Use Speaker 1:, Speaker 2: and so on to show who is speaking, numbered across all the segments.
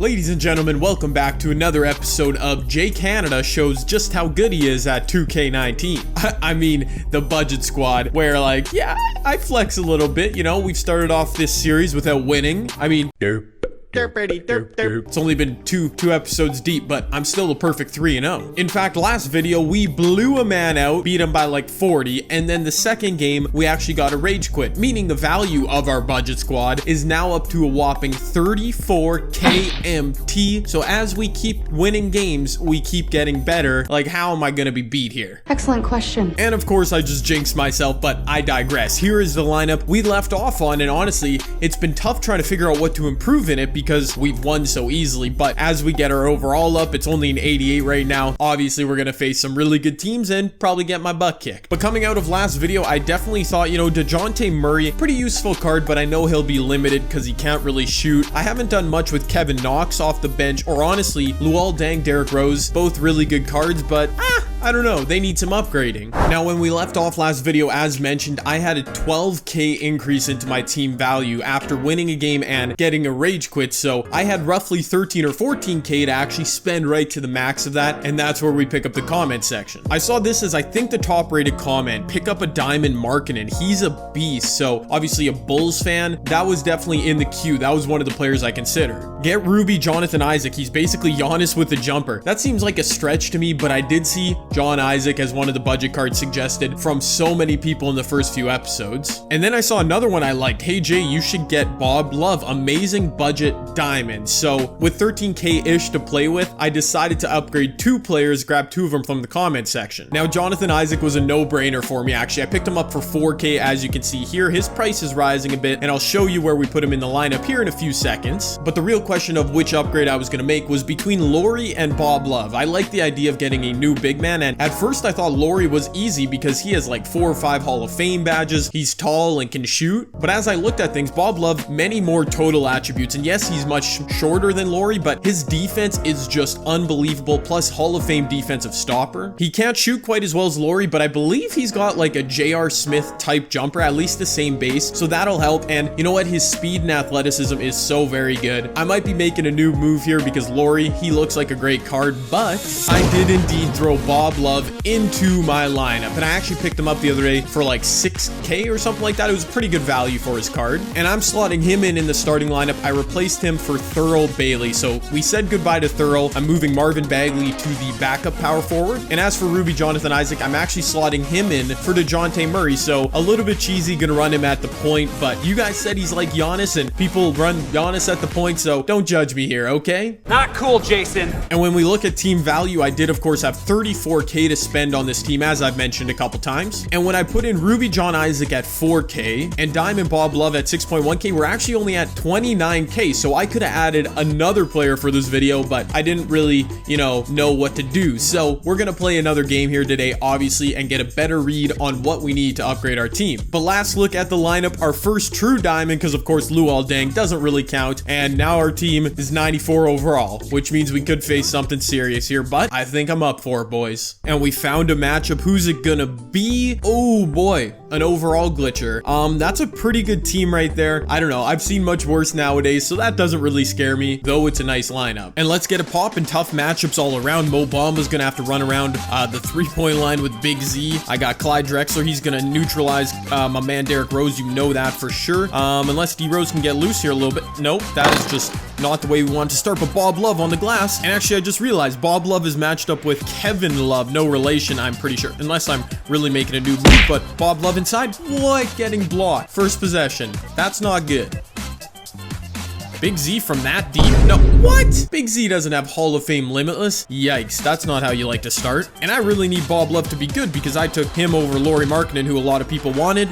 Speaker 1: Ladies and gentlemen, welcome back to another episode of Jay Canada shows just how good he is at 2K19. I mean, the budget squad, where like, yeah, I flex a little bit, you know, we've started off this series without winning. I mean, it's only been two episodes deep, but I'm still a perfect 3-0. In fact, last video, we blew a man out, beat him by like 40, and then the second game, we actually got a rage quit, meaning the value of our budget squad is now up to a whopping 34k MT. So as we keep winning games, we keep getting better. Like, how am I gonna be beat here?
Speaker 2: Excellent question.
Speaker 1: And of course, I just jinxed myself, but I digress. Here is the lineup we left off on, and honestly, it's been tough trying to figure out what to improve in it because we've won so easily, but as we get our overall up, it's only an 88 right now. Obviously, we're gonna face some really good teams and probably get my butt kicked. But coming out of last video, I definitely thought, you know, DeJounte Murray, pretty useful card, but I know he'll be limited because he can't really shoot. I haven't done much with Kevin Knox off the bench, or honestly, Luol Deng, Derrick Rose, both really good cards, but I don't know, they need some upgrading. Now, when we left off last video, as mentioned, I had a 12k increase into my team value after winning a game and getting a rage quit, so I had roughly 13 or 14k to actually spend right to the max of that, and that's where we pick up the comment section. I saw this as, I think, the top rated comment, pick up a Diamond Markkanen. He's a beast, so obviously a Bulls fan, that was definitely in the queue. That was one of the players I considered. Get Ruby Jonathan Isaac. He's basically Giannis with the jumper. That seems like a stretch to me, but I did see John Isaac as one of the budget cards suggested from so many people in the first few episodes. And then I saw another one I liked. Hey Jay, you should get Bob Love, amazing budget diamond. So with 13k-ish to play with, I decided to upgrade two players, grab two of them from the comment section. Now, Jonathan Isaac was a no-brainer for me, actually. I picked him up for 4k, as you can see here. His price is rising a bit, and I'll show you where we put him in the lineup here in a few seconds. But the real question of which upgrade I was going to make was between Lauri and Bob Love. I like the idea of getting a new big man, and at first I thought Lauri was easy because he has like 4 or 5 Hall of Fame badges, he's tall and can shoot. But as I looked at things, Bob Love, many more total attributes, and yes, he's much shorter than Lauri, but his defense is just unbelievable, plus Hall of Fame defensive stopper. He can't shoot quite as well as Lauri, but I believe he's got like a J.R. Smith type jumper, at least the same base, so that'll help. And you know what, his speed and athleticism is so very good. I might be making a new move here because Lauri, he looks like a great card, but I did indeed throw Bob Love into my lineup, and I actually picked him up the other day for like 6k or something like that. It was a pretty good value for his card, and I'm slotting him in the starting lineup. I replaced him for Thurl Bailey, so we said goodbye to Thurl. I'm moving Marvin Bagley to the backup power forward, and as for Ruby Jonathan Isaac, I'm actually slotting him in for DeJounte Murray, so a little bit cheesy, gonna run him at the point, but you guys said he's like Giannis, and people run Giannis at the point, so don't judge me here, okay?
Speaker 3: Not cool, Jason.
Speaker 1: And when we look at team value, I did of course have 34k to spend on this team, as I've mentioned a couple times, and when I put in Ruby John Isaac at 4k and Diamond Bob Love at 6.1k, we're actually only at 29k, so I could have added another player for this video, but I didn't really, you know what to do. So we're gonna play another game here today, obviously, and get a better read on what we need to upgrade our team. But last look at the lineup, our first true diamond, because of course Luol Deng doesn't really count, and now our team is 94 overall, which means we could face something serious here, but I think I'm up for it, boys. And we found a matchup. Who's it gonna be? Oh boy, an overall glitcher. That's a pretty good team right there. I don't know, I've seen much worse nowadays, so that doesn't really scare me, though it's a nice lineup. And let's get a pop and tough matchups all around. Mo Bamba's gonna have to run around the 3-point line with Big Z. I got Clyde Drexler, he's gonna neutralize my man Derrick Rose, you know that for sure. Unless D Rose can get loose here a little bit. Nope, that is just not the way we want to start. But Bob Love on the glass, and actually I just realized Bob Love is matched up with Kevin Love, no relation, I'm pretty sure, unless I'm really making a new move. But Bob Love inside, what? Getting blocked. First possession, that's not good. Big Z from that deep? No, what? Big Z doesn't have Hall of Fame Limitless. Yikes, that's not how you like to start. And I really need Bob Love to be good because I took him over Lauri Markkanen, who a lot of people wanted.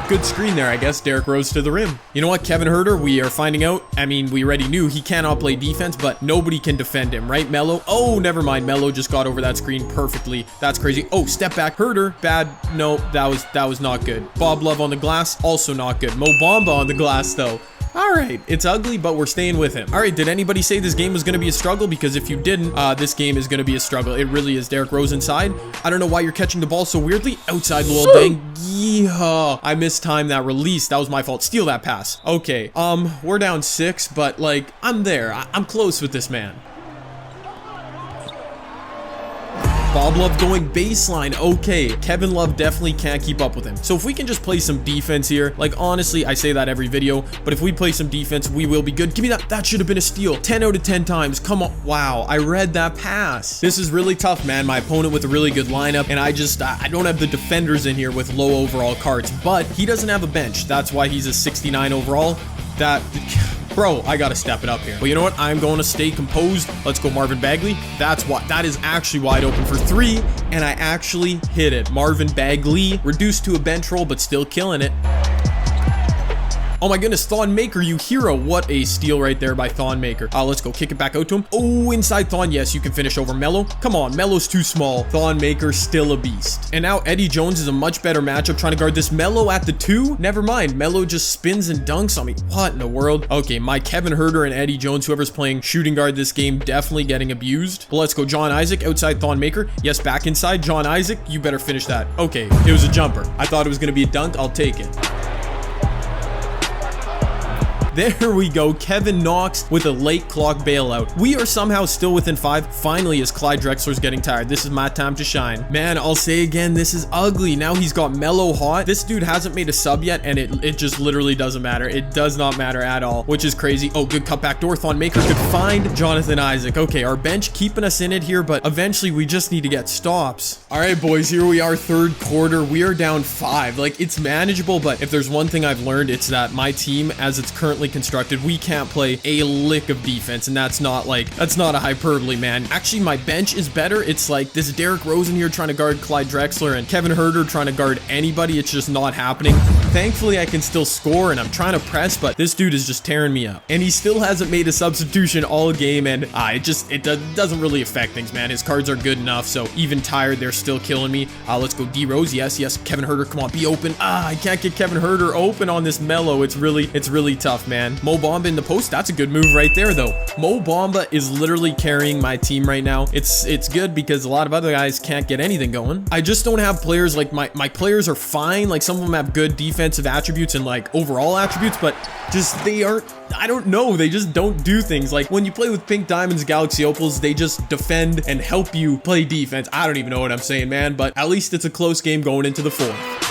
Speaker 1: Good screen there, I guess. Derrick Rose to the rim. You know what, Kevin Huerter, we are finding out. I mean, we already knew he cannot play defense, but nobody can defend him, right, Melo? Oh, never mind. Melo just got over that screen perfectly. That's crazy. Oh, step back. Huerter, bad. No, that was not good. Bob Love on the glass, also not good. Mo Bamba on the glass, though. All right, it's ugly, but we're staying with him. All right, did anybody say this game was going to be a struggle? Because if you didn't, this game is going to be a struggle. It really is. Derrick Rose inside. I don't know why you're catching the ball so weirdly. Outside, Lil Deng. Yeah, I mistimed that release. That was my fault. Steal that pass. Okay, we're down 6, but like, I'm there. I'm close with this man. Bob Love going baseline. Okay, Kevin Love definitely can't keep up with him. So if we can just play some defense here, like honestly, I say that every video, but if we play some defense, we will be good. Give me that. That should have been a steal. 10 out of 10 times. Come on. Wow, I read that pass. This is really tough, man. My opponent with a really good lineup, and I don't have the defenders in here with low overall cards, but he doesn't have a bench. That's why he's a 69 overall. Bro, I gotta step it up here. But you know what? I'm going to stay composed. Let's go Marvin Bagley. That is actually wide open for 3, and I actually hit it. Marvin Bagley, reduced to a bench roll, but still killing it. Oh my goodness, Thon Maker, you hero. What a steal right there by Thon Maker. Let's go kick it back out to him. Oh, inside Thon. Yes, you can finish over Melo. Come on, Melo's too small. Thon Maker still a beast. And now Eddie Jones is a much better matchup trying to guard this Melo at the 2. Never mind, Melo just spins and dunks on me. What in the world? Okay, my Kevin Huerter and Eddie Jones, whoever's playing shooting guard this game, definitely getting abused. But let's go John Isaac outside Thon Maker. Yes, back inside. John Isaac, you better finish that. Okay, it was a jumper. I thought it was going to be a dunk. I'll take it. There we go. Kevin Knox with a late clock bailout. We are somehow still within 5. Finally, as Clyde Drexler's getting tired. This is my time to shine. Man, I'll say again, this is ugly. Now he's got Melo hot. This dude hasn't made a sub yet, and it just literally doesn't matter. It does not matter at all, which is crazy. Oh, good cutback door. Thon Maker could find Jonathan Isaac. Okay, our bench keeping us in it here, but eventually we just need to get stops. All right, boys, here we are, third quarter. We are down 5. Like, it's manageable, but if there's one thing I've learned, it's that my team, as it's currently constructed, we can't play a lick of defense, and that's not a hyperbole, man. Actually, my bench is better. It's like this Derrick Rose in here trying to guard Clyde Drexler and Kevin Huerter trying to guard anybody. It's just not happening. Thankfully, I can still score, and I'm trying to press, but this dude is just tearing me up. And he still hasn't made a substitution all game, and it doesn't really affect things, man. His cards are good enough, so even tired, they're still killing me. Let's go D Rose. Yes, Kevin Huerter, come on, be open. I can't get Kevin Huerter open on this Melo. It's really tough, man. Mo Bamba in the post. That's a good move right there, though. Mo Bamba is literally carrying my team right now. It's good because a lot of other guys can't get anything going. I just don't have players like my players are fine. Like, some of them have good defensive attributes and like overall attributes, but just they aren't, I don't know, they just don't do things. Like, when you play with Pink Diamonds, Galaxy Opals, they just defend and help you play defense. I don't even know what I'm saying, man, but at least it's a close game going into the 4th.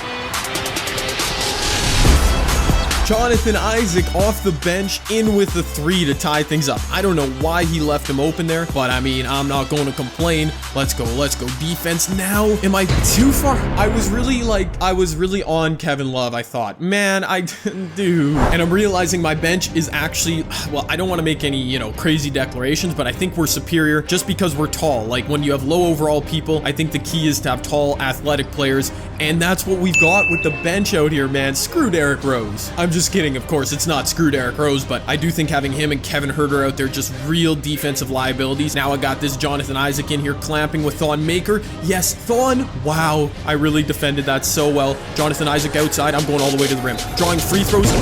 Speaker 1: Jonathan Isaac off the bench, in with the 3 to tie things up. I don't know why he left him open there, but I mean, I'm not going to complain. Let's go defense now. Am I too far? I was really on Kevin Love, I thought. Man, I didn't do. And I'm realizing my bench is actually, well, I don't want to make any, crazy declarations, but I think we're superior just because we're tall. Like, when you have low overall people, I think the key is to have tall, athletic players, and that's what we've got with the bench out here, man. Screw Derrick Rose. I'm just kidding, of course. It's not screw Derrick Rose, but I do think having him and Kevin Huerter out there, just real defensive liabilities. Now I got this Jonathan Isaac in here clamping with Thon Maker. Yes, Thon. Wow, I really defended that so well. Jonathan Isaac outside. I'm going all the way to the rim. Drawing free throws,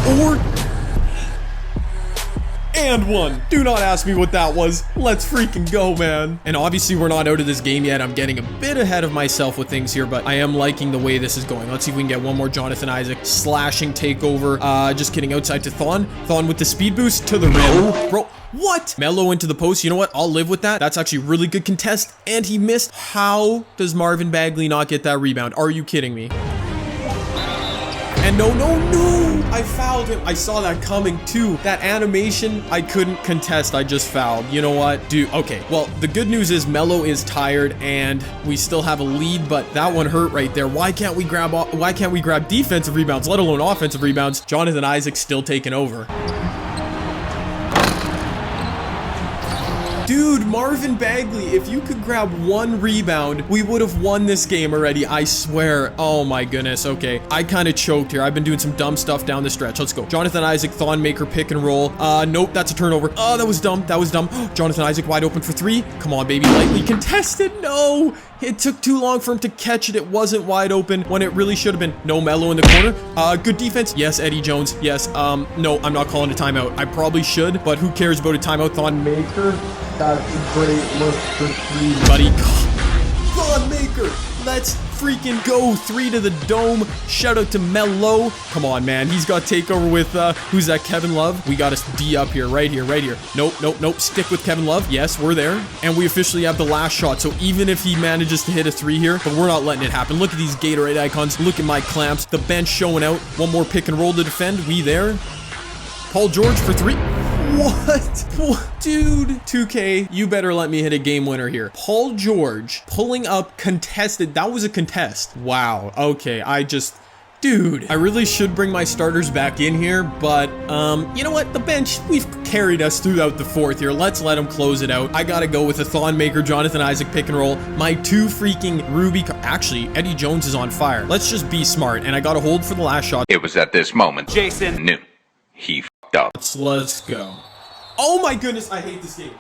Speaker 1: and one. Do not ask me what that was. Let's freaking go, man. And obviously, we're not out of this game yet. I'm getting a bit ahead of myself with things here, but I am liking the way this is going. Let's see if we can get one more Jonathan Isaac slashing takeover. Just kidding. Outside to Thon. Thon with the speed boost to the rim. Bro, what? Melo into the post. You know what? I'll live with that. That's actually really good contest, and he missed. How does Marvin Bagley not get that rebound? Are you kidding me? And no, I fouled him. I saw that coming too. That animation, I couldn't contest. I just fouled. You know what? Dude, okay. Well, the good news is Melo is tired and we still have a lead, but that one hurt right there. Why can't we grab defensive rebounds, let alone offensive rebounds? Jonathan Isaac still taking over. Dude, Marvin Bagley, if you could grab one rebound, we would have won this game already. I swear. Oh my goodness. Okay. I kind of choked here. I've been doing some dumb stuff down the stretch. Let's go. Jonathan Isaac, Thon Maker, pick and roll. Nope, that's a turnover. Oh, that was dumb. That was dumb. Jonathan Isaac wide open for three. Come on, baby. Lightly contested. No. It took too long for him to catch it. It wasn't wide open when it really should have been. No Melo in the corner. Good defense. Yes, Eddie Jones. Yes. No, I'm not calling a timeout. I probably should, but who cares about a timeout? Thon Maker.
Speaker 2: That's a great look for three.
Speaker 1: Buddy. Thon Maker. Let's freaking go. 3 to the dome. Shout out to Melo. Come on, man. He's got takeover with, who's that? Kevin Love. We got a D up here. Right here. Right here. Nope. Nope. Nope. Stick with Kevin Love. Yes, we're there. And we officially have the last shot. So even if he manages to hit a 3 here, but we're not letting it happen. Look at these Gatorade icons. Look at my clamps. The bench showing out. One more pick and roll to defend. We there. Paul George for 3. What? Dude, 2K, you better let me hit a game winner here. Paul George pulling up contested. That was a contest. Wow. Okay, dude, I really should bring my starters back in here, but, you know what? The bench, we've carried us throughout the fourth here. Let's let them close it out. I gotta go with a Thon Maker, Jonathan Isaac pick and roll. My 2 freaking Ruby, actually, Eddie Jones is on fire. Let's just be smart, and I gotta hold for the last shot.
Speaker 3: It was at this moment Jason knew he f***ed up.
Speaker 1: Let's go. Oh my goodness, I hate this game.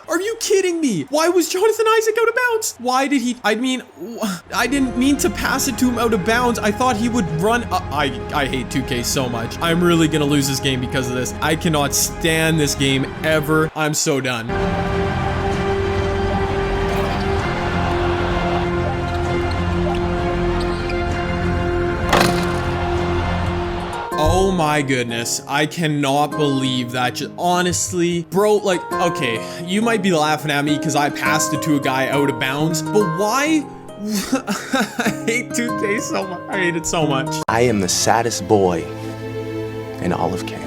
Speaker 1: Are you kidding me? Why was Jonathan Isaac out of bounds? Why did he? I mean, I didn't mean to pass it to him out of bounds. I thought he would run. I hate 2K so much. I'm really gonna lose this game because of this. I cannot stand this game ever. I'm so done. Oh my goodness, I cannot believe that. Honestly, bro, like, okay, you might be laughing at me because I passed it to a guy out of bounds, but why? I hate 2K so much. I hate it so much.
Speaker 4: I am the saddest boy in all of Canada.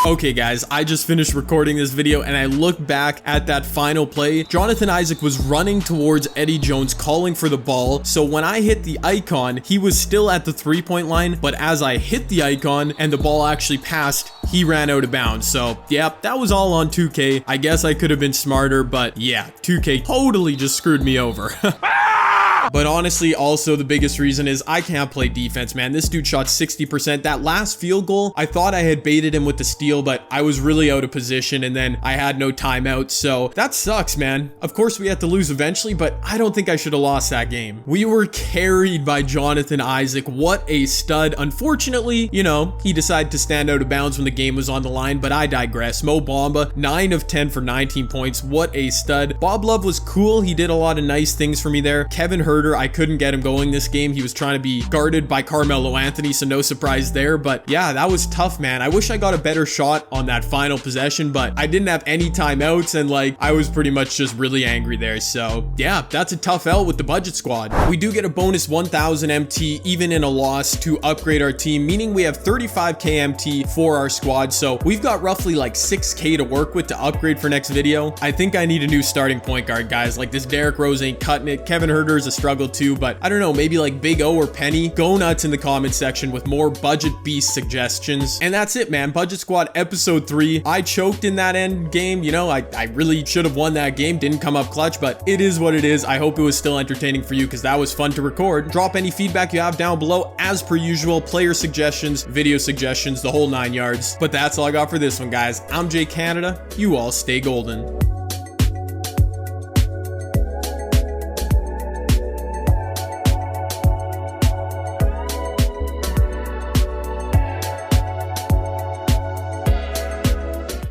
Speaker 1: Okay guys, I just finished recording this video and I look back at that final play. Jonathan Isaac was running towards Eddie Jones, calling for the ball. So when I hit the icon, he was still at the 3-point line, but as I hit the icon and the ball actually passed, he ran out of bounds. So yeah, that was all on 2K. I guess I could have been smarter, but yeah, 2K totally just screwed me over. But honestly, also the biggest reason is I can't play defense, man. This dude shot 60%. That last field goal, I thought I had baited him with the steal, but I was really out of position and then I had no timeout. So that sucks, man. Of course, we had to lose eventually, but I don't think I should have lost that game. We were carried by Jonathan Isaac. What a stud. Unfortunately, you know, he decided to stand out of bounds when the game was on the line, but I digress. Mo Bamba, 9 of 10 for 19 points. What a stud. Bob Love was cool. He did a lot of nice things for me there. Kevin Herter, I couldn't get him going this game. He was trying to be guarded by Carmelo Anthony, so no surprise there. But yeah, that was tough, man. I wish I got a better shot on that final possession, but I didn't have any timeouts and like I was pretty much just really angry there. So yeah, that's a tough L with the budget squad. We do get a bonus 1000 MT even in a loss to upgrade our team, meaning we have 35k MT for our squad. So we've got roughly like 6k to work with to upgrade for next video. I think I need a new starting point guard, guys. Like this Derrick Rose ain't cutting it. Kevin Herter is a struggle too, but I don't know, maybe like Big O or Penny. Go nuts in the comment section with more budget beast suggestions. And that's it, man. Budget Squad episode 3. I choked in that end game. You know, I really should have won that game. Didn't come up clutch, but it is what it is. I hope it was still entertaining for you because that was fun to record. Drop any feedback you have down below as per usual. Player suggestions, video suggestions, the whole 9 yards. But that's all I got for this one, guys. I'm Jay Canada. You all stay golden.